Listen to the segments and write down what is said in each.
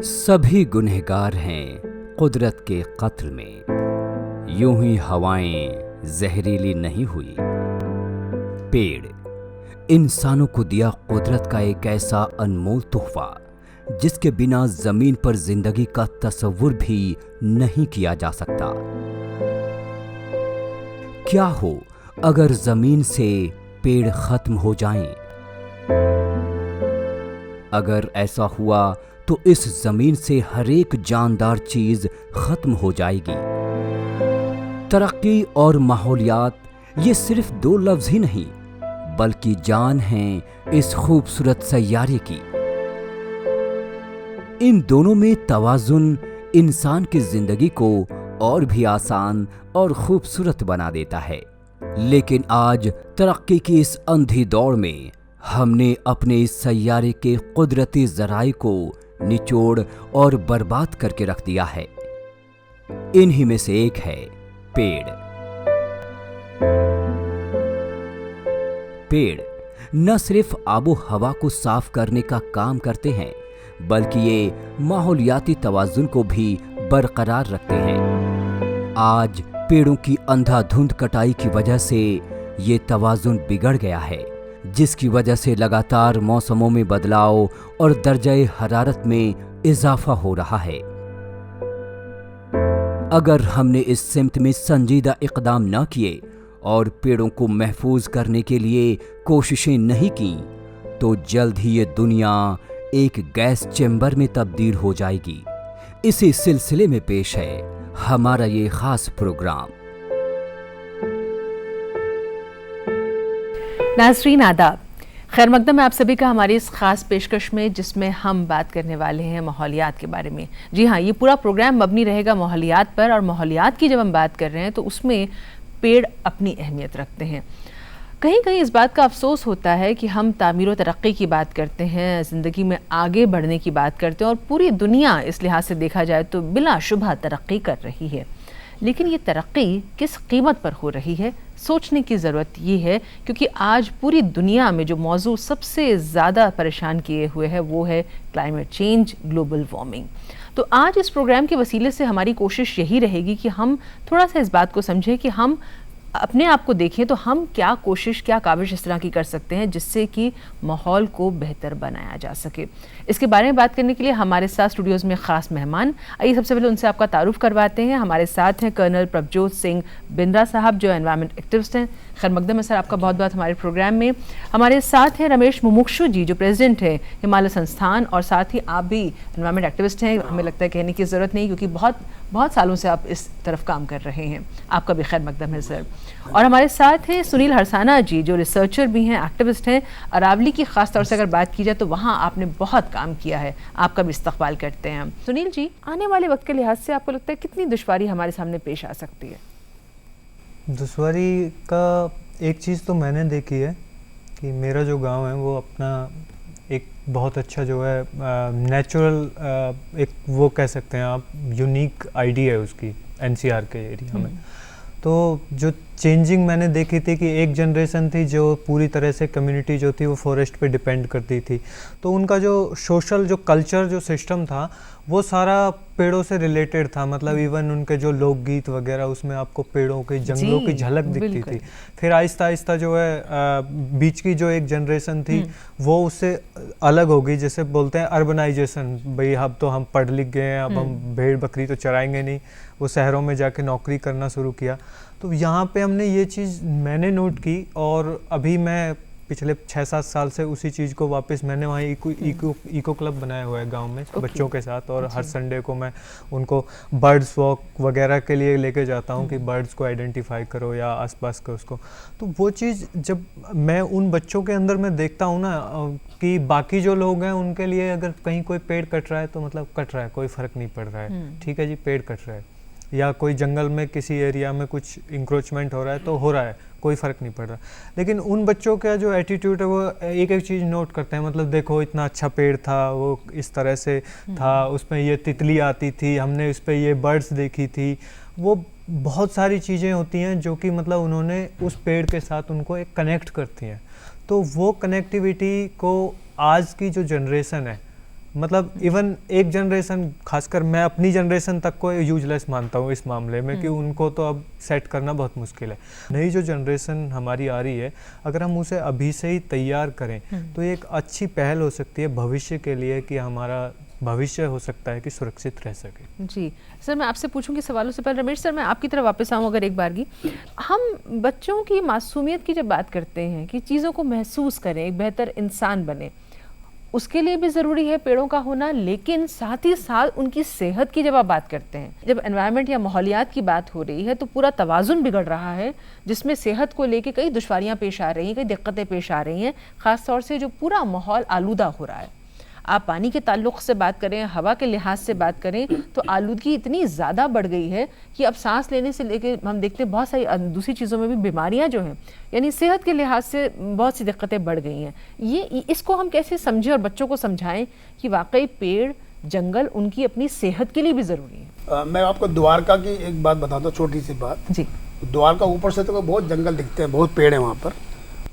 सभी गुनहगार हैं कुदरत के कत्ल में, यूं ही हवाएं जहरीली नहीं हुई। पेड़ इंसानों को दिया कुदरत का एक ऐसा अनमोल तोहफा जिसके बिना जमीन पर जिंदगी का तसव्वुर भी नहीं किया जा सकता। क्या हो अगर जमीन से पेड़ खत्म हो जाएं? अगर ऐसा हुआ तो इस जमीन से हर एक जानदार चीज खत्म हो जाएगी। तरक्की और माहौलियात ये सिर्फ दो लफ्ज ही नहीं बल्कि जान हैं इस खूबसूरत सैयारे की। इन दोनों में तवाजुन इंसान की जिंदगी को और भी आसान और खूबसूरत बना देता है। लेकिन आज तरक्की की इस अंधी दौड़ में हमने अपने इस सैयारे के कुदरती ज़राए को निचोड़ और बर्बाद करके रख दिया है। इन्हीं में से एक है पेड़। पेड़ न सिर्फ आबो हवा को साफ करने का काम करते हैं बल्कि ये माहौलियाती तवाजुन को भी बरकरार रखते हैं। आज पेड़ों की अंधाधुंध कटाई की वजह से ये तवाजुन बिगड़ गया है, जिसकी वजह से लगातार मौसमों में बदलाव और दर्जे हरारत में इजाफा हो रहा है। अगर हमने इस सिमत में संजीदा इक़दाम न किए और पेड़ों को महफूज करने के लिए कोशिशें नहीं की तो जल्द ही ये दुनिया एक गैस चैम्बर में तब्दील हो जाएगी। इसी सिलसिले में पेश है हमारा ये खास प्रोग्राम। नाज़रीन आदाब, खैर मकदम है आप सभी का हमारी इस खास पेशकश में, जिसमें हम बात करने वाले हैं माहौलियात के बारे में। जी हाँ, ये पूरा प्रोग्राम मबनी रहेगा माहौलियात पर, और माहौलियात की जब हम बात कर रहे हैं तो उसमें पेड़ अपनी अहमियत रखते हैं। कहीं कहीं इस बात का अफसोस होता है कि हम तामीर व तरक्की की बात करते हैं, ज़िंदगी में आगे बढ़ने की बात करते हैं, और पूरी दुनिया इस लिहाज से देखा जाए तो बिलाशुबह तरक्की कर रही है। लेकिन ये तरक्की किस कीमत पर हो रही है, सोचने की ज़रूरत ये है, क्योंकि आज पूरी दुनिया में जो मौजू सबसे ज़्यादा परेशान किए हुए है वो है क्लाइमेट चेंज, ग्लोबल वार्मिंग। तो आज इस प्रोग्राम के वसीले से हमारी कोशिश यही रहेगी कि हम थोड़ा सा इस बात को समझें कि हम अपने आप को देखें तो हम क्या कोशिश, क्या काविश इस तरह की कर सकते हैं जिससे कि माहौल को बेहतर बनाया जा सके। इसके बारे में बात करने के लिए हमारे साथ स्टूडियोज़ में ख़ास मेहमान। आइए सबसे पहले उनसे आपका तारुफ करवाते हैं। हमारे साथ हैं कर्नल प्रभजोत सिंह बिंद्रा साहब, जो एनवायरमेंट एक्टिविस्ट हैं। खैर मकदम है सर, आपका बहुत बहुत हमारे प्रोग्राम में। हमारे साथ हैं रमेश मुमुक्षु जी, जो प्रेसिडेंट हैं हिमालय संस्थान, और साथ ही आप भी एनवायरमेंट एक्टिविस्ट हैं। हमें लगता है कहने की ज़रूरत नहीं, क्योंकि बहुत सालों से आप इस तरफ काम कर रहे हैं। आपका भी खैर मकदम है सर। और हमारे साथ हैं सुनील हरसाना जी, जो रिसर्चर भी हैं, एक्टिविस्ट हैं। अरावली की खास तौर से अगर बात की जाए तो वहाँ आपने बहुत काम किया है, आपका भी इस्तकबाल करते हैं हम। सुनील जी, आने वाले वक्त के लिहाज से आपको लगता है कितनी दुश्वारी हमारे सामने पेश आ सकती है? दुश्वारी का एक चीज़ तो मैंने देखी है कि मेरा जो गांव है वो अपना एक बहुत अच्छा जो है नेचुरल एक वो कह सकते हैं आप यूनिक आईडी है उसकी एनसीआर के एरिया में। तो जो चेंजिंग मैंने देखी थी कि एक जनरेशन थी जो पूरी तरह से कम्युनिटी जो थी वो फॉरेस्ट पे डिपेंड करती थी, तो उनका जो सोशल जो कल्चर जो सिस्टम था वो सारा पेड़ों से रिलेटेड था। मतलब इवन उनके जो लोकगीत वगैरह उसमें आपको पेड़ों की, जंगलों की झलक दिखती थी। फिर आहिस्ता आहिस्ता जो है बीच की जो एक जनरेशन थी वो उससे अलग हो गई, जैसे बोलते हैं अर्बनाइजेशन। भाई अब तो हम पढ़ लिख गए हैं, अब हम भेड़ बकरी तो चराएंगे नहीं, वो शहरों में जाके नौकरी करना शुरू किया। तो यहाँ पे हमने ये चीज़ मैंने नोट की, और अभी मैं पिछले 6-7 साल से उसी चीज़ को वापस मैंने वहाँ इको क्लब बनाया हुआ है गांव में बच्चों के साथ, और हर संडे को मैं उनको बर्ड्स वॉक वगैरह के लिए लेके जाता हूँ कि बर्ड्स को आइडेंटिफाई करो या आसपास के उसको। तो वो चीज़ जब मैं उन बच्चों के अंदर मैं देखता हूँ ना कि बाकी जो लोग हैं उनके लिए अगर कहीं कोई पेड़ कट रहा है तो मतलब कट रहा है, कोई फ़र्क नहीं पड़ रहा है, ठीक है जी, पेड़ कट रहा है। या कोई जंगल में किसी एरिया में कुछ इंक्रोचमेंट हो रहा है तो हो रहा है, कोई फ़र्क नहीं पड़ रहा। लेकिन उन बच्चों का जो एटीट्यूड है वो एक एक चीज़ नोट करते हैं। मतलब देखो इतना अच्छा पेड़ था, वो इस तरह से था, उसमें ये तितली आती थी, हमने उस पर ये बर्ड्स देखी थी। वो बहुत सारी चीज़ें होती हैं जो कि मतलब उन्होंने उस पेड़ के साथ उनको एक कनेक्ट करती हैं। तो वो कनेक्टिविटी को आज की जो जनरेशन है मतलब इवन एक जनरेशन, खासकर मैं अपनी जनरेशन तक को यूजलेस मानता हूँ इस मामले में कि उनको तो अब सेट करना बहुत मुश्किल है। नई जो जनरेशन हमारी आ रही है, अगर हम उसे अभी से ही तैयार करें तो ये एक अच्छी पहल हो सकती है भविष्य के लिए, कि हमारा भविष्य हो सकता है कि सुरक्षित रह सके। जी सर, मैं आपसे पूछूंगी सवालों से पहले रमेश सर मैं आपकी तरफ वापस आऊँ अगर एक बारगी। हम बच्चों की मासूमियत की जब बात करते हैं कि चीज़ों को महसूस करें, एक बेहतर इंसान बने, उसके लिए भी ज़रूरी है पेड़ों का होना, लेकिन साथ ही साथ उनकी सेहत की जब आप बात करते हैं, जब एनवायरनमेंट या माहौलियात की बात हो रही है तो पूरा तवाज़ुन बिगड़ रहा है, जिसमें सेहत को लेके कई दुश्वारियाँ पेश आ रही हैं, कई दिक्कतें पेश आ रही हैं, ख़ास तौर से जो पूरा माहौल आलूदा हो रहा है। आप पानी के ताल्लुक़ से बात करें, हवा के लिहाज से बात करें तो आलूदगी इतनी ज़्यादा बढ़ गई है कि अब सांस लेने से लेके हम देखते हैं बहुत सारी दूसरी चीज़ों में भी बीमारियां जो हैं, यानी सेहत के लिहाज से बहुत सी दिक्कतें बढ़ गई हैं। ये इसको हम कैसे समझें और बच्चों को समझाएं कि वाकई पेड़ जंगल उनकी अपनी सेहत के लिए भी ज़रूरी है। मैं आपको द्वारका की एक बात बताता हूँ, छोटी सी बात जी। द्वारका ऊपर से तो बहुत जंगल दिखते हैं, बहुत पेड़ हैं वहाँ पर,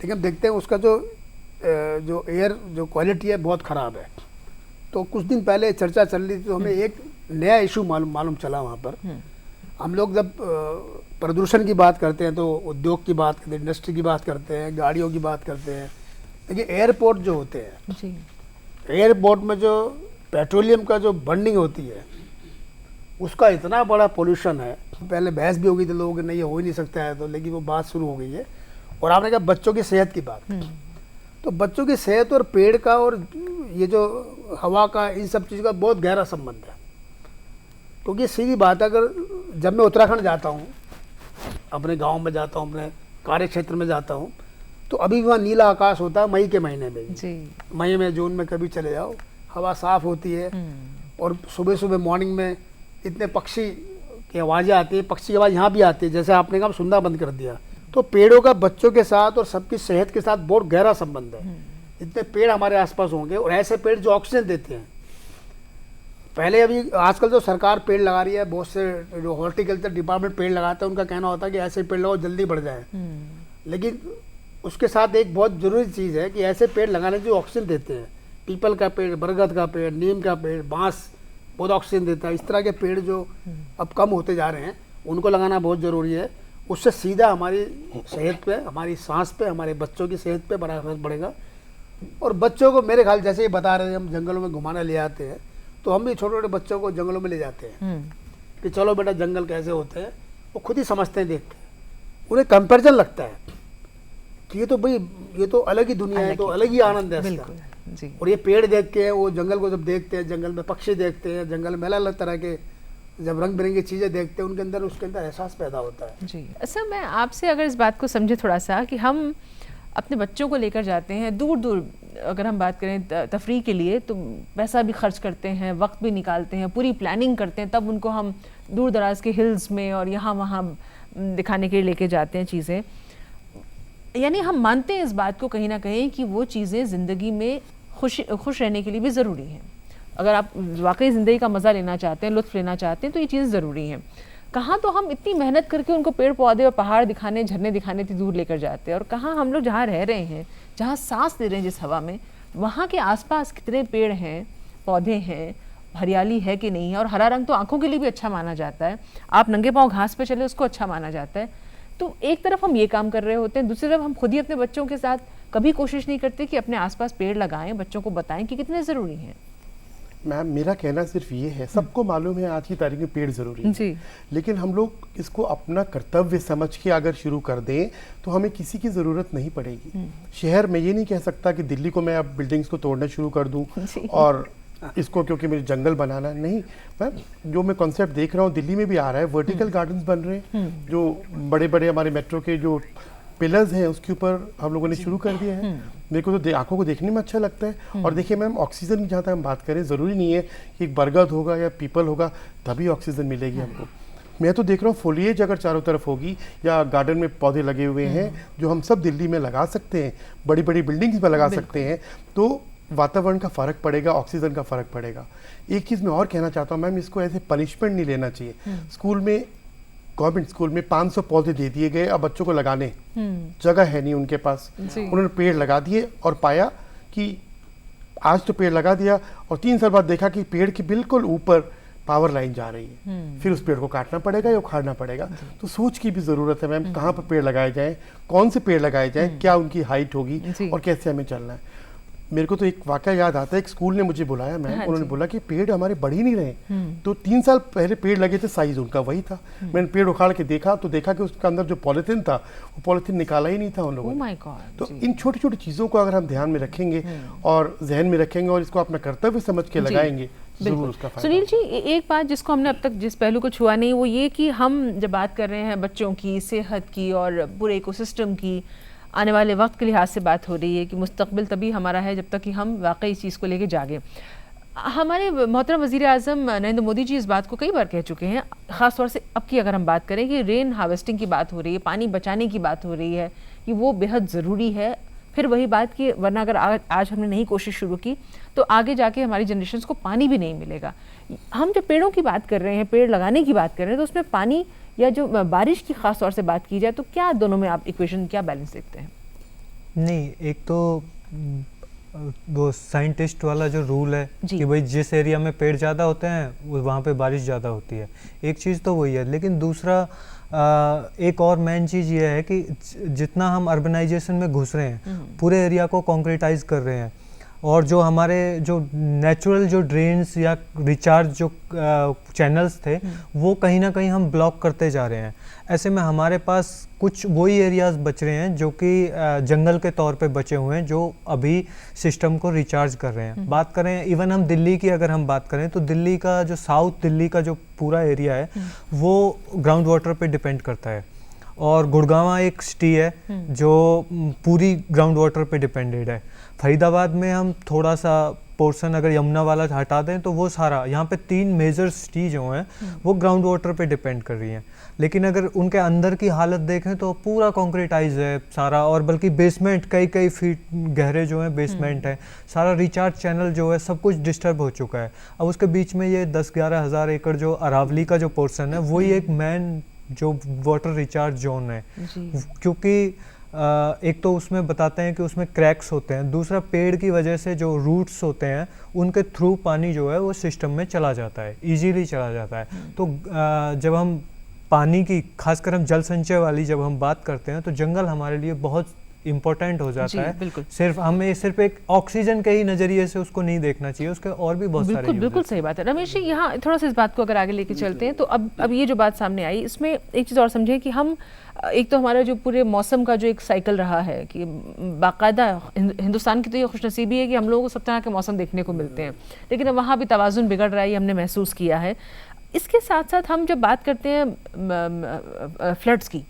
लेकिन देखते हैं उसका जो एयर जो क्वालिटी है बहुत ख़राब है। तो कुछ दिन पहले चर्चा चल रही थी तो हमें एक नया इशू मालूम चला वहाँ पर। हम लोग जब प्रदूषण की बात करते हैं तो उद्योग की बात करते हैं, इंडस्ट्री की बात करते हैं, गाड़ियों की बात करते हैं, लेकिन एयरपोर्ट जो होते हैं जी, एयरपोर्ट में जो पेट्रोलियम का जो बर्निंग होती है उसका इतना बड़ा पोल्यूशन है। पहले बहस भी हो गई थी लोगों की नहीं ये हो ही नहीं सकता है, तो लेकिन वो बात शुरू हो गई है। और आपने कहा बच्चों की सेहत की बात, तो बच्चों की सेहत और पेड़ का और ये जो हवा का, इन सब चीज़ का बहुत गहरा संबंध है। क्योंकि सीधी बात है, अगर जब मैं उत्तराखंड जाता हूँ, अपने गांव में जाता हूँ, अपने कार्य क्षेत्र में जाता हूँ, तो अभी वहाँ नीला आकाश होता है मई के महीने में जी। मई में, जून में कभी चले जाओ, हवा साफ़ होती है। और सुबह सुबह मॉर्निंग में इतने पक्षी की आवाज़ें आती है, पक्षी की आवाज़ यहाँ भी आती है, जैसे आपने कहा सुनना बंद कर दिया। तो पेड़ों का बच्चों के साथ और सबकी सेहत के साथ बहुत गहरा संबंध है। इतने पेड़ हमारे आसपास होंगे और ऐसे पेड़ जो ऑक्सीजन देते हैं। पहले अभी आजकल जो सरकार पेड़ लगा रही है, बहुत से जो हॉर्टिकल्चर डिपार्टमेंट पेड़ लगाते हैं, उनका कहना होता है कि ऐसे पेड़ लगाओ जल्दी बढ़ जाए। लेकिन उसके साथ एक बहुत ज़रूरी चीज़ है कि ऐसे पेड़ लगाने जो ऑक्सीजन देते हैं, पीपल का पेड़, बरगद का पेड़, नीम का पेड़, बांस बहुत ऑक्सीजन देता है। इस तरह के पेड़ जो अब कम होते जा रहे हैं उनको लगाना बहुत ज़रूरी है। उससे सीधा हमारी सेहत पे, हमारी सांस पे, हमारे बच्चों की सेहत पे बड़ा असर पड़ेगा। और बच्चों को मेरे ख्याल जैसे ही बता रहे हैं, हम जंगलों में घुमाने ले जाते हैं, तो हम भी छोटे छोटे बच्चों को जंगलों में ले जाते हैं कि चलो बेटा जंगल कैसे होते हैं। वो खुद ही समझते हैं, देखते हैं, उन्हें कंपैरिजन लगता है कि ये तो भाई ये तो अलग ही दुनिया है, तो अलग ही आनंद है इसका। और ये पेड़ देख के, वो जंगल को जब देखते हैं, जंगल में पक्षी देखते हैं, जंगल में अलग अलग तरह के जब रंग बिरंगी चीज़ें देखते हैं, उनके अंदर उसके अंदर एहसास पैदा होता है। जी अच्छा, मैं आपसे अगर इस बात को समझे थोड़ा सा कि हम अपने बच्चों को लेकर जाते हैं दूर दूर, अगर हम बात करें तफरीह के लिए, तो पैसा भी खर्च करते हैं, वक्त भी निकालते हैं, पूरी प्लानिंग करते हैं, तब उनको हम दूर दराज के हिल्स में और यहाँ वहाँ दिखाने के लिए लेके जाते हैं चीज़ें। यानी हम मानते हैं इस बात को कहीं ना कहीं कि वो चीज़ें ज़िंदगी में खुश रहने के लिए भी ज़रूरी हैं। अगर आप वाकई ज़िंदगी का मज़ा लेना चाहते हैं, लुत्फ़ लेना चाहते हैं, तो ये चीज़ें ज़रूरी हैं। कहाँ तो हम इतनी मेहनत करके उनको पेड़ पौधे और पहाड़ दिखाने, झरने दिखाने इतनी दूर लेकर जाते हैं, और कहाँ हम लोग जहाँ रह रहे हैं, जहाँ सांस ले रहे हैं जिस हवा में, वहाँ के आसपास कितने पेड़ हैं, पौधे हैं, हरियाली है कि नहीं है। और हरा रंग तो आँखों के लिए भी अच्छा माना जाता है। आप नंगे पाँव घास पे चले, उसको अच्छा माना जाता है। तो एक तरफ हम ये काम कर रहे होते हैं, दूसरी तरफ हम खुद ही अपने बच्चों के साथ कभी कोशिश नहीं करते कि अपने आसपास पेड़ लगाएं, बच्चों को बताएं कि कितने ज़रूरी हैं। मैम मेरा कहना सिर्फ ये है, सबको मालूम है आज की तारीख में पेड़ ज़रूरी है जी। लेकिन हम लोग इसको अपना कर्तव्य समझ के अगर शुरू कर दें तो हमें किसी की ज़रूरत नहीं पड़ेगी। शहर में ये नहीं कह सकता कि दिल्ली को मैं अब बिल्डिंग्स को तोड़ना शुरू कर दूं और इसको क्योंकि मुझे जंगल बनाना नहीं। मैम जो मैं कॉन्सेप्ट देख रहा हूँ दिल्ली में भी आ रहा है, वर्टिकल गार्डन्स बन रहे हैं, जो बड़े बड़े हमारे मेट्रो के जो पिलर्स हैं उसके ऊपर हम लोगों ने शुरू कर दिया है। मेरे को तो आंखों को देखने में अच्छा लगता है। और देखिए मैम, ऑक्सीजन की जहाँ तक हम बात करें, ज़रूरी नहीं है कि बरगद होगा या पीपल होगा तभी ऑक्सीजन मिलेगी हमको। मैं तो देख रहा हूँ फोलिएज अगर चारों तरफ होगी या गार्डन में पौधे लगे हुए हैं जो हम सब दिल्ली में लगा सकते हैं, बड़ी बड़ी बिल्डिंग्स में लगा सकते हैं, तो वातावरण का फ़र्क पड़ेगा, ऑक्सीजन का फ़र्क पड़ेगा। एक चीज़ मैं और कहना चाहता हूँ मैम, इसको ऐसे पनिशमेंट नहीं लेना चाहिए। स्कूल में, गवर्नमेंट स्कूल में 500 पौधे दे दिए गए, अब बच्चों को लगाने जगह है नहीं उनके पास, उन्होंने पेड़ लगा दिए और पाया कि आज तो पेड़ लगा दिया और 3 साल बाद देखा कि पेड़ के बिल्कुल ऊपर पावर लाइन जा रही है, फिर उस पेड़ को काटना पड़ेगा या उखाड़ना पड़ेगा। तो सोच की भी ज़रूरत है मैम, कहाँ पर पेड़ लगाए जाएं, कौन से पेड़ लगाए जाएं, क्या उनकी हाइट होगी और कैसे हमें चलना है। मेरे को तो एक वाकया याद आता है, एक स्कूल ने मुझे बुलाया मैम, उन्होंने बोला कि पेड़ हमारे बढ़ ही नहीं रहे। तो 3 साल पहले पेड़ लगे थे, साइज उनका वही था। मैंने पेड़ उखाड़ के देखा तो देखा कि उसके अंदर जो पॉलिथीन था वो पॉलिथीन निकाला ही नहीं था उन लोगों ने। तो इन छोटी छोटी चीज़ों को अगर हम ध्यान में रखेंगे और जहन में रखेंगे और इसको अपना कर्तव्य समझ के लगाएंगे, जरूर उसका फायदा। सुनील जी, एक बात जिसको हमने अब तक जिस पहलू को छुआ नहीं, वो ये कि हम जब बात कर रहे हैं बच्चों की सेहत की और पूरे इकोसिस्टम की, आने वाले वक्त के लिहाज से बात हो रही है कि मुस्तकबिल तभी हमारा है जब तक कि हम वाकई इस चीज़ को लेके जागे। हमारे मोहतरम वज़ीर आज़म नरेंद्र मोदी जी इस बात को कई बार कह चुके हैं, ख़ास तौर से अब की अगर हम बात करें कि रेन हार्वेस्टिंग की बात हो रही है, पानी बचाने की बात हो रही है, कि वो बेहद ज़रूरी है। फिर वही बात कि वरना अगर आज हमने नहीं कोशिश शुरू की तो आगे जाके हमारी जनरेशन्स को पानी भी नहीं मिलेगा। हम जब पेड़ों की बात कर रहे हैं, पेड़ लगाने की बात कर रहे हैं, तो उसमें पानी या जो बारिश की ख़ास तौर से बात की जाए तो क्या दोनों में आप इक्वेशन क्या बैलेंस देखते हैं? नहीं, एक तो वो साइंटिस्ट वाला जो रूल है कि भाई जिस एरिया में पेड़ ज़्यादा होते हैं वहाँ पे बारिश ज़्यादा होती है, एक चीज़ तो वही है। लेकिन दूसरा एक और मेन चीज़ ये है कि जितना हम अर्बनाइजेशन में घुस रहे हैं, पूरे एरिया को कॉन्क्रीटाइज कर रहे हैं और जो हमारे जो नेचुरल जो ड्रेन्स या रिचार्ज जो चैनल्स थे वो कहीं ना कहीं हम ब्लॉक करते जा रहे हैं। ऐसे में हमारे पास कुछ वही एरियाज बच रहे हैं जो कि जंगल के तौर पे बचे हुए हैं, जो अभी सिस्टम को रिचार्ज कर रहे हैं। बात करें इवन हम दिल्ली की अगर हम बात करें तो दिल्ली का जो साउथ दिल्ली का जो पूरा एरिया है वो ग्राउंड वाटर पे डिपेंड करता है और गुड़गांव एक सिटी है जो पूरी ग्राउंड वाटर पे डिपेंडेड है। फरीदाबाद में हम थोड़ा सा पोर्शन अगर यमुना वाला हटा दें तो वो सारा यहाँ पे 3 मेजर सिटी जो हैं वो ग्राउंड वाटर पे डिपेंड कर रही हैं। लेकिन अगर उनके अंदर की हालत देखें तो पूरा कॉन्क्रीटाइज है सारा, और बल्कि बेसमेंट कई फीट गहरे जो हैं बेसमेंट है, सारा रिचार्ज चैनल जो है सब कुछ डिस्टर्ब हो चुका है। अब उसके बीच में ये 10-11 हज़ार एकड़ जो अरावली का जो पोर्शन है वही एक मेन जो वाटर रिचार्ज जोन है, क्योंकि एक तो उसमें बताते हैं कि उसमें क्रैक्स होते हैं, दूसरा पेड़ की वजह से जो रूट्स होते हैं उनके थ्रू पानी जो है वो सिस्टम में चला जाता है, इजीली चला जाता है। तो जब हम पानी की खासकर हम जल संचय वाली जब हम बात करते हैं तो जंगल हमारे लिए बहुत इम्पोर्टेंट हो जाता है। सिर्फ हमें सिर्फ एक ऑक्सीजन के ही नज़रिए से उसको नहीं देखना चाहिए, उसके और भी बहुत सारे बिल्कुल सही बात है। रमेश जी, यहाँ थोड़ा सा इस बात को अगर आगे लेके चलते हैं तो अब ये जो बात सामने आई इसमें एक चीज़ और समझें कि हम एक तो हमारा जो पूरे मौसम का जो एक साइकिल रहा है कि बाकायदा हिंदुस्तान की तो ये खुशनसीबी है कि हम लोगों को सब तरह के मौसम देखने को मिलते हैं, लेकिन वहाँ भी तवाज़ुन बिगड़ रहा है, ये हमने महसूस किया है। इसके साथ साथ हम जब बात करते हैं फ्लड्स की,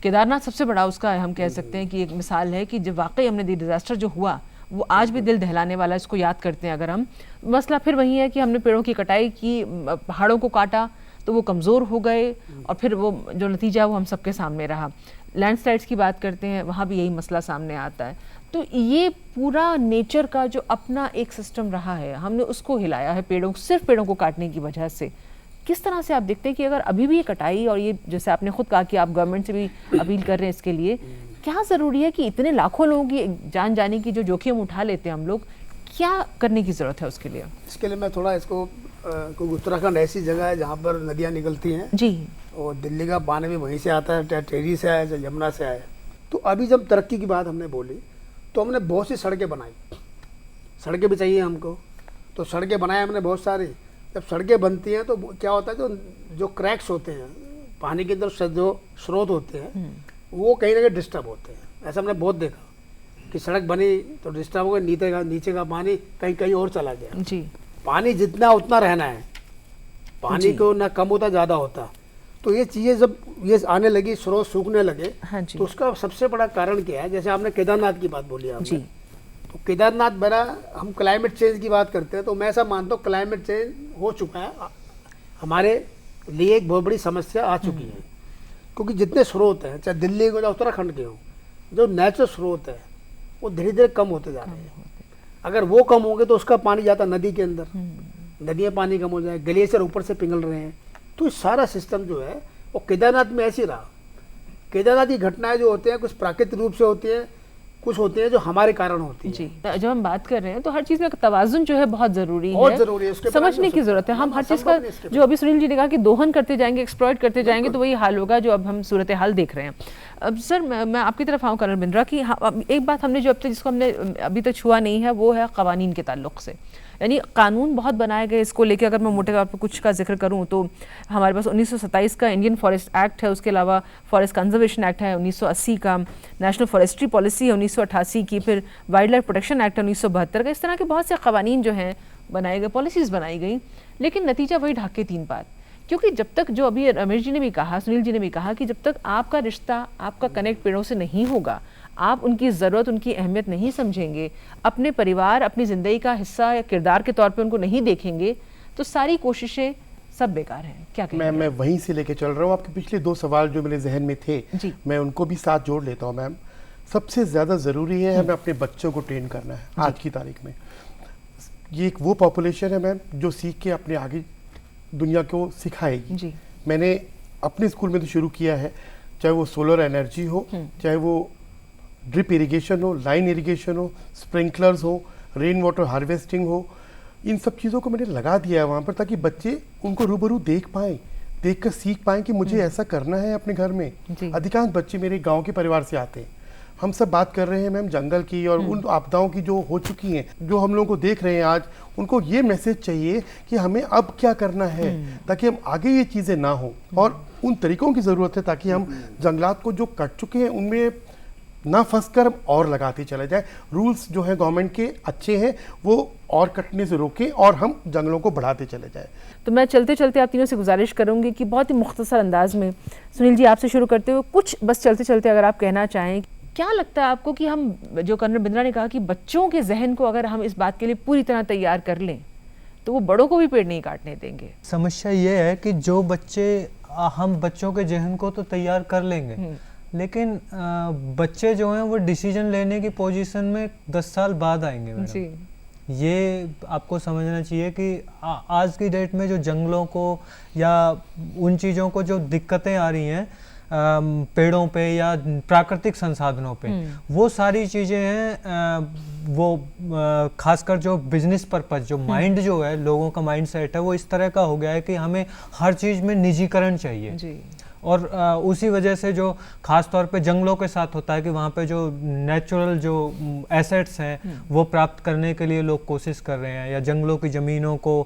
केदारनाथ सबसे बड़ा उसका हम कह सकते हैं कि एक मिसाल है कि जब वाकई हमने डिज़ास्टर जो हुआ वो आज भी दिल दहलाने वाला, इसको याद करते हैं अगर हम। मसला फिर वही है कि हमने पेड़ों की कटाई की, पहाड़ों को काटा तो वो कमज़ोर हो गए और फिर वो जो नतीजा वो हम सबके सामने रहा। लैंडस्लाइड्स की बात करते हैं, वहाँ भी यही मसला सामने आता है। तो ये पूरा नेचर का जो अपना एक सिस्टम रहा है, हमने उसको हिलाया है सिर्फ पेड़ों को काटने की वजह से। किस तरह से आप देखते हैं कि अगर अभी भी ये कटाई, और ये जैसे आपने खुद कहा कि आप गवर्नमेंट से भी अपील कर रहे हैं इसके लिए, क्या ज़रूरी है कि इतने लाखों लोगों की जान जाने की जो जोखिम उठा लेते हैं हम लोग, क्या करने की ज़रूरत है उसके लिए? इसके लिए मैं थोड़ा इसको उत्तराखंड ऐसी जगह है जहाँ पर नदियाँ निकलती हैं जी, और दिल्ली का पानी भी वहीं से आता है, चाहे टेहरी से आए चाहे यमुना से आए। तो अभी जब तरक्की की बात हमने बोली तो हमने बहुत सी सड़कें बनाई, सड़कें भी चाहिए हमको, तो सड़कें बनाए हमने बहुत सारी। जब सड़कें बनती हैं तो क्या होता है, जो क्रैक्स होते हैं पानी के अंदर, जो स्रोत होते हैं वो कहीं ना कहीं डिस्टर्ब होते हैं। ऐसा हमने बहुत देखा कि सड़क बनी तो डिस्टर्ब हो गया, नीचे का पानी कहीं और चला गया जी। पानी जितना उतना रहना है, पानी को ना कम होता ज़्यादा होता। तो ये चीज़ें जब ये आने लगी, स्रोत सूखने लगे, हाँ तो उसका सबसे बड़ा कारण क्या है? जैसे आपने केदारनाथ की बात बोली आपने, तो केदारनाथ बना, हम क्लाइमेट चेंज की बात करते हैं तो मैं ऐसा मानता हूँ क्लाइमेट चेंज हो चुका है, हमारे लिए एक बहुत बड़ी समस्या आ चुकी है। क्योंकि जितने स्रोत हैं, चाहे दिल्ली के हो या उत्तराखंड के हो, जो नेचुरल स्रोत है वो धीरे धीरे कम होते जा रहे हैं। अगर वो कम होंगे तो उसका पानी जाता नदी के अंदर, नदी में पानी कम हो जाए, ग्लेशियर ऊपर से पिघल रहे हैं, तो सारा सिस्टम जो है वो केदारनाथ में ऐसे रहा। केदारनाथ की घटनाएं जो होती हैं कुछ प्राकृतिक रूप से होती हैं, कुछ होती हैं जो हमारे कारण होती है। जी, जब हम बात कर रहे हैं तो हर चीज़ में तवाज़ुन जो है बहुत ज़रूरी है, बहुत ज़रूरी है, उसके बिना समझने की ज़रूरत है। हम हर चीज़ का, जो अभी सुनील जी ने कहा कि दोहन करते जाएंगे, एक्सप्लॉइट करते जाएंगे, तो वही हाल होगा जो अब हम सूरत हाल देख रहे हैं। अब सर मैं आपकी तरफ आऊँ कर्नल बिंद्रा की, एक बात हमने जो अब तक जिसको हमने अभी तक छुआ नहीं है वो है क़वानीन के ताल्लुक़ से। यानी कानून बहुत बनाए गए इसको लेके। अगर मैं मोटे तौर पर कुछ का जिक्र करूं तो हमारे पास 1927 का इंडियन फॉरेस्ट एक्ट है, उसके अलावा फॉरेस्ट कंजर्वेशन एक्ट है 1980 का, नेशनल फॉरेस्ट्री पॉलिसी है 1988 की, फिर वाइल्ड लाइफ प्रोटेक्शन एक्ट है 1972 का। इस तरह के बहुत से कवानीन जो हैं बनाए गए, पॉलिसीज़ बनाई गई, लेकिन नतीजा वही ढाक के तीन पात। क्योंकि जब तक, जो अभी रमेश जी ने भी कहा, सुनील जी ने भी कहा कि जब तक आपका रिश्ता, आपका कनेक्ट पेड़ों से नहीं होगा, आप उनकी ज़रूरत, उनकी अहमियत नहीं समझेंगे, अपने परिवार, अपनी ज़िंदगी का हिस्सा या किरदार के तौर पे उनको नहीं देखेंगे, तो सारी कोशिशें सब बेकार हैं। क्या कहेंगे? मैं वहीं से लेके चल रहा हूँ। आपके पिछले 2 सवाल जो मेरे जहन में थे, मैं उनको भी साथ जोड़ लेता हूँ। मैम, सबसे ज़्यादा ज़रूरी है हमें अपने बच्चों को ट्रेन करना है आज की तारीख में। ये एक वो पॉपुलेशन है मैम जो सीख के अपने आगे दुनिया को सिखाएगी। मैंने अपने स्कूल में तो शुरू किया है, चाहे वो सोलर एनर्जी हो, चाहे वो ड्रिप इरिगेशन हो, लाइन इरिगेशन हो, स्प्रिंकलर्स हो, रेन वाटर हार्वेस्टिंग हो, इन सब चीज़ों को मैंने लगा दिया है वहाँ पर, ताकि बच्चे उनको रूबरू देख पाएँ, देख कर सीख पाएँ कि मुझे ऐसा करना है अपने घर में। अधिकांश बच्चे मेरे गांव के परिवार से आते हैं। हम सब बात कर रहे हैं मैम जंगल की और उन आपदाओं की जो हो चुकी हैं, जो हम लोगों को देख रहे हैं आज, उनको ये मैसेज चाहिए कि हमें अब क्या करना है ताकि हम आगे ये चीज़ें ना हो। और उन तरीकों की ज़रूरत है ताकि हम जंगलात को जो कट चुके हैं उनमें ना फंस कर हम और लगाते चले जाए। रूल्स जो है गवर्नमेंट के अच्छे हैं, वो और कटने से रोकें और हम जंगलों को बढ़ाते चले जाए। तो मैं चलते चलते आप तीनों से गुजारिश करूंगी कि बहुत ही मुख्तसर अंदाज में, सुनील जी आपसे शुरू करते हुए, कुछ बस चलते चलते अगर आप कहना चाहें, क्या लगता है आपको कि हम, जो कर्नल बिंद्रा ने कहा कि बच्चों के जहन को अगर हम इस बात के लिए पूरी तरह तैयार कर लें तो वो बड़ों को भी पेड़ नहीं काटने देंगे? समस्या ये है कि जो बच्चे, हम बच्चों के जहन को तो तैयार कर लेंगे, लेकिन बच्चे जो हैं वो डिसीजन लेने की पोजीशन में 10 साल बाद आएंगे मैडम। ये आपको समझना चाहिए कि आज की डेट में जो जंगलों को या उन चीज़ों को जो दिक्कतें आ रही हैं पेड़ों पे या प्राकृतिक संसाधनों पे, वो सारी चीज़ें हैं, वो खासकर जो बिजनेस पर्पस, जो माइंड जो है, लोगों का माइंड सेट है वो इस तरह का हो गया है कि हमें हर चीज़ में निजीकरण चाहिए जी। और उसी वजह से जो खास तौर पे जंगलों के साथ होता है कि वहाँ पे जो नेचुरल जो एसेट्स हैं वो प्राप्त करने के लिए लोग कोशिश कर रहे हैं, या जंगलों की ज़मीनों को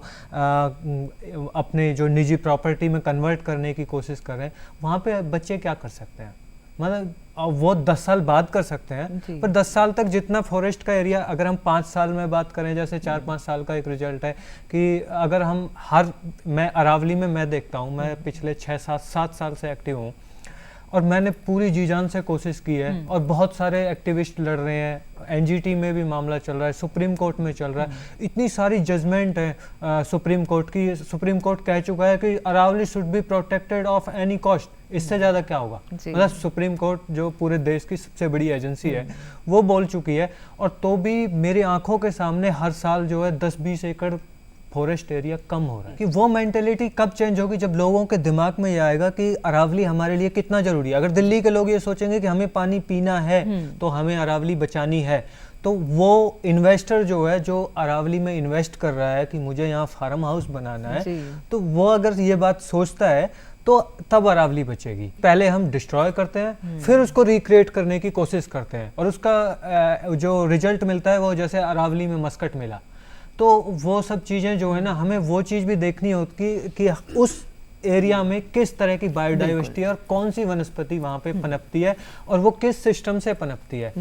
अपने जो निजी प्रॉपर्टी में कन्वर्ट करने की कोशिश कर रहे हैं। वहाँ पे बच्चे क्या कर सकते हैं? मतलब वो 10 साल बाद कर सकते हैं, पर 10 साल तक जितना फॉरेस्ट का एरिया, अगर हम 5 साल में बात करें, जैसे 4-5 साल का एक रिजल्ट है कि अगर हम मैं अरावली में मैं देखता हूँ, मैं पिछले 6-7 साल से एक्टिव हूँ और मैंने पूरी जी जान से कोशिश की है और बहुत सारे एक्टिविस्ट लड़ रहे हैं, एनजीटी में भी मामला चल रहा है, सुप्रीम कोर्ट में चल रहा है, इतनी सारी जजमेंट है सुप्रीम कोर्ट की। सुप्रीम कोर्ट कह चुका है कि Aravalli should be protected of any cost. इससे ज़्यादा क्या होगा? मतलब सुप्रीम कोर्ट जो पूरे देश की सबसे बड़ी एजेंसी है वो बोल चुकी है, और तो भी मेरी आंखों के सामने हर साल जो है 10-20 एकड़ फॉरेस्ट एरिया कम हो रहा है। कि वो मेंटेलिटी कब चेंज होगी? जब लोगों के दिमाग में ये आएगा कि अरावली हमारे लिए कितना जरूरी है। अगर दिल्ली के लोग ये सोचेंगे कि हमें पानी पीना है तो हमें अरावली बचानी है, तो वो इन्वेस्टर जो है, जो अरावली में इन्वेस्ट कर रहा है कि मुझे यहाँ फार्म हाउस बनाना है, तो वो अगर ये बात सोचता है तो तब अरावली बचेगी। पहले हम डिस्ट्रॉय करते हैं, फिर उसको रिक्रिएट करने की कोशिश करते हैं, और उसका जो रिजल्ट मिलता है वो जैसे अरावली में मस्कट मिला। तो वो सब चीज़ें जो है ना, हमें वो चीज़ भी देखनी होती कि उस एरिया में किस तरह की बायोडाइवर्सिटी और कौन सी वनस्पति वहाँ पे पनपती है और वो किस सिस्टम से पनपती है,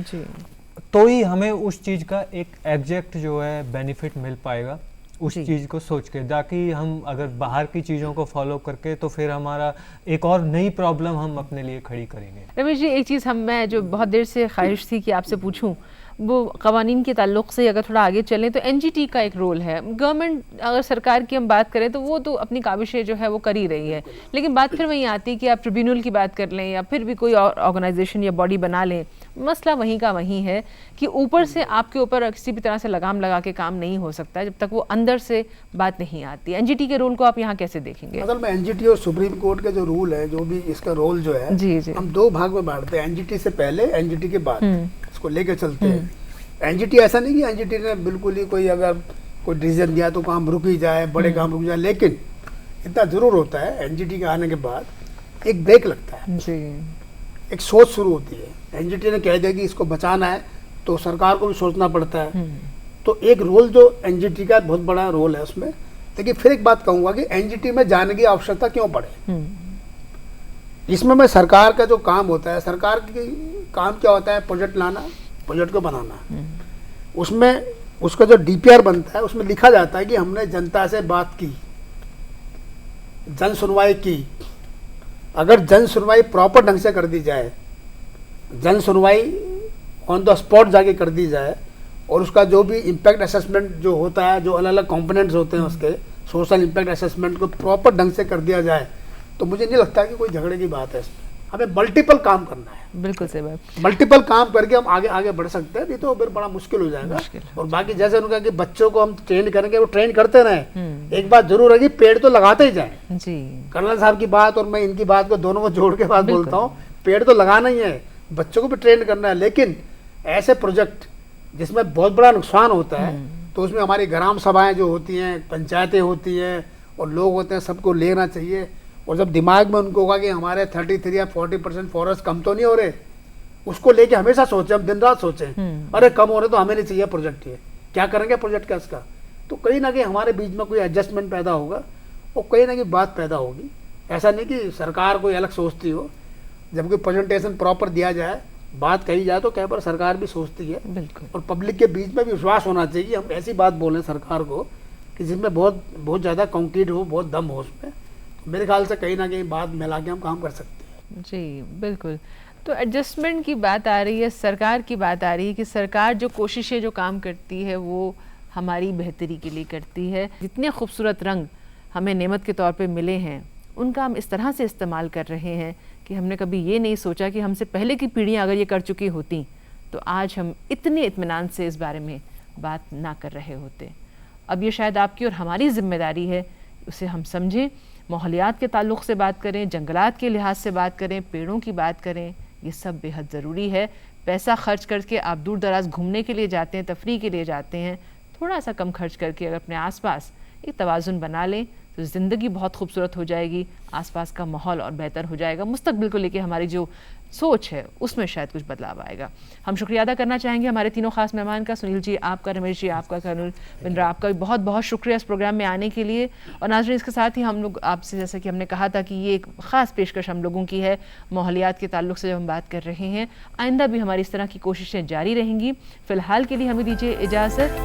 तो ही हमें उस चीज़ का एक एग्जैक्ट जो है बेनिफिट मिल पाएगा उस चीज़ को सोच के। ताकि हम अगर बाहर की चीज़ों को फॉलो करके, तो फिर हमारा एक और नई प्रॉब्लम हम अपने लिए खड़ी करेंगे। रमेश जी, एक चीज़ मैं जो बहुत देर से ख्वाहिश थी कि आपसे पूछूं, वो क़वानीन के ताल्लुक़ से अगर थोड़ा आगे चलें तो एनजीटी का एक रोल है। गवर्नमेंट, अगर सरकार की हम बात करें तो वो तो अपनी काविशें जो है वो कर ही रही है, लेकिन बात फिर वहीं आती है कि आप ट्रिब्यूनल की बात कर लें या फिर भी कोई और ऑर्गेनाइजेशन या बॉडी बना लें, मसला वहीं का वहीं है कि ऊपर से आपके ऊपर किसी भी तरह से लगाम लगा के काम नहीं हो सकता है जब तक वो अंदर से बात नहीं आती। एनजीटी के रोल को आप यहाँ कैसे देखेंगे? असल में एनजीटी और सुप्रीम कोर्ट का जो रूल है, जो भी इसका रोल जो है, हम 2 भाग में बांटते हैं, एनजीटी से पहले, एनजीटी के बाद। इसको लेके चलते हैं। एनजीटी ऐसा नहीं कि एनजीटी ने बिल्कुल ही कोई अगर कोई डिसीजन दिया तो काम रुक ही जाए, बड़े काम रुक जाए, लेकिन इतना ज़रूर होता है एनजीटी के आने के बाद एक ब्रेक लगता है जी, एक सोच शुरू होती है। एनजीटी ने कह दिया कि इसको बचाना है तो सरकार को भी सोचना पड़ता है। तो एक रोल जो एनजीटी का बहुत बड़ा रोल है उसमें। लेकिन फिर एक बात कहूँगा कि एनजीटी में जाने की आवश्यकता क्यों पड़े। इसमें मैं सरकार का जो काम होता है, सरकार की काम क्या होता है, प्रोजेक्ट लाना, प्रोजेक्ट को बनाना। उसमें उसका जो डीपीआर बनता है उसमें लिखा जाता है कि हमने जनता से बात की, जन सुनवाई की। अगर जन सुनवाई प्रॉपर ढंग से कर दी जाए, जन सुनवाई ऑन द स्पॉट जाके कर दी जाए और उसका जो भी इम्पैक्ट असेसमेंट जो होता है, जो अलग अलग कंपोनेंट्स होते हैं उसके, सोशल इम्पैक्ट असेसमेंट को प्रॉपर ढंग से कर दिया जाए, तो मुझे नहीं लगता कि कोई झगड़े की बात है इसमें। हमें मल्टीपल काम करना है, बिल्कुल सही बात। मल्टीपल काम करके हम आगे आगे बढ़ सकते हैं, नहीं तो फिर बड़ा मुश्किल हो जाएगा। और बाकी जैसे उन्होंने कहा कि बच्चों को हम ट्रेन करेंगे, वो ट्रेन करते रहे। एक बात जरूर है कि पेड़ तो लगाते ही जाए जी। कर्नल साहब की बात और मैं इनकी बात को दोनों को जोड़ के बात बोलता हूँ, पेड़ तो लगाना ही है, बच्चों को भी ट्रेन करना है। लेकिन ऐसे प्रोजेक्ट जिसमें बहुत बड़ा नुकसान होता है, तो उसमें हमारी ग्राम सभाएं जो होती हैं, पंचायतें होती हैं और लोग होते हैं, सबको लेना चाहिए। और जब दिमाग में उनको होगा कि हमारे 33 या 40% फॉरेस्ट कम तो नहीं हो रहे, उसको लेके हमेशा सोचें, हम दिन रात सोचें अरे कम हो रहे तो हमें नहीं चाहिए प्रोजेक्ट, ये क्या करेंगे प्रोजेक्ट का इसका। तो कहीं ना कहीं हमारे बीच में कोई एडजस्टमेंट पैदा होगा और कहीं ना कहीं बात पैदा होगी। ऐसा नहीं कि सरकार कोई अलग सोचती हो, जब कोई प्रेजेंटेशन प्रॉपर दिया जाए, बात कही जाए, तो कई बार सरकार भी सोचती है। बिल्कुल। और पब्लिक के बीच में भी विश्वास होना चाहिए कि हम ऐसी बात बोलें सरकार को कि जिसमें बहुत ज़्यादा कंक्रीट हो, बहुत दम हो उसमें। तो मेरे ख्याल से कहीं ना कहीं बात मिला के हम काम कर सकते हैं। जी बिल्कुल। तो एडजस्टमेंट की बात आ रही है, सरकार की बात आ रही है कि सरकार जो कोशिशें जो काम करती है वो हमारी बेहतरी के लिए करती है। जितने खूबसूरत रंग हमें नेमत के तौर पे मिले हैं, उनका हम इस तरह से इस्तेमाल कर रहे हैं कि हमने कभी ये नहीं सोचा कि हमसे पहले की पीढ़ियाँ अगर ये कर चुकी होती तो आज हम इतने इत्मीनान से इस बारे में बात ना कर रहे होते। अब ये शायद आपकी और हमारी जिम्मेदारी है, उसे हम समझें, माहौलियात के ताल्लुक़ से बात करें, जंगलात के लिहाज से बात करें, पेड़ों की बात करें, ये सब बेहद ज़रूरी है। पैसा खर्च करके आप दूर दराज घूमने के लिए जाते हैं, तफरीह के लिए जाते हैं, थोड़ा सा कम खर्च करके अगर अपने आसपास एक तवाज़ुन बना लें तो ज़िंदगी बहुत खूबसूरत हो जाएगी, आसपास का माहौल और बेहतर हो जाएगा। मुस्तकबिल को लेके हमारी जो सोच है उसमें शायद कुछ बदलाव आएगा। हम शुक्रिया अदा करना चाहेंगे हमारे तीनों खास मेहमान का, सुनील जी आपका, रमेश जी आपका, कर्नल बिंद्रा आपका भी बहुत बहुत शुक्रिया इस प्रोग्राम में आने के लिए। और नाज़रीन, इसके साथ ही हम लोग आपसे, जैसा कि हमने कहा था कि ये एक ख़ास पेशकश हम लोगों की है माहौलियात के ताल्लुक़ से जब हम बात कर रहे हैं। आइंदा भी हमारी इस तरह की कोशिशें जारी रहेंगी। फ़िलहाल के लिए हमें दीजिए इजाज़त।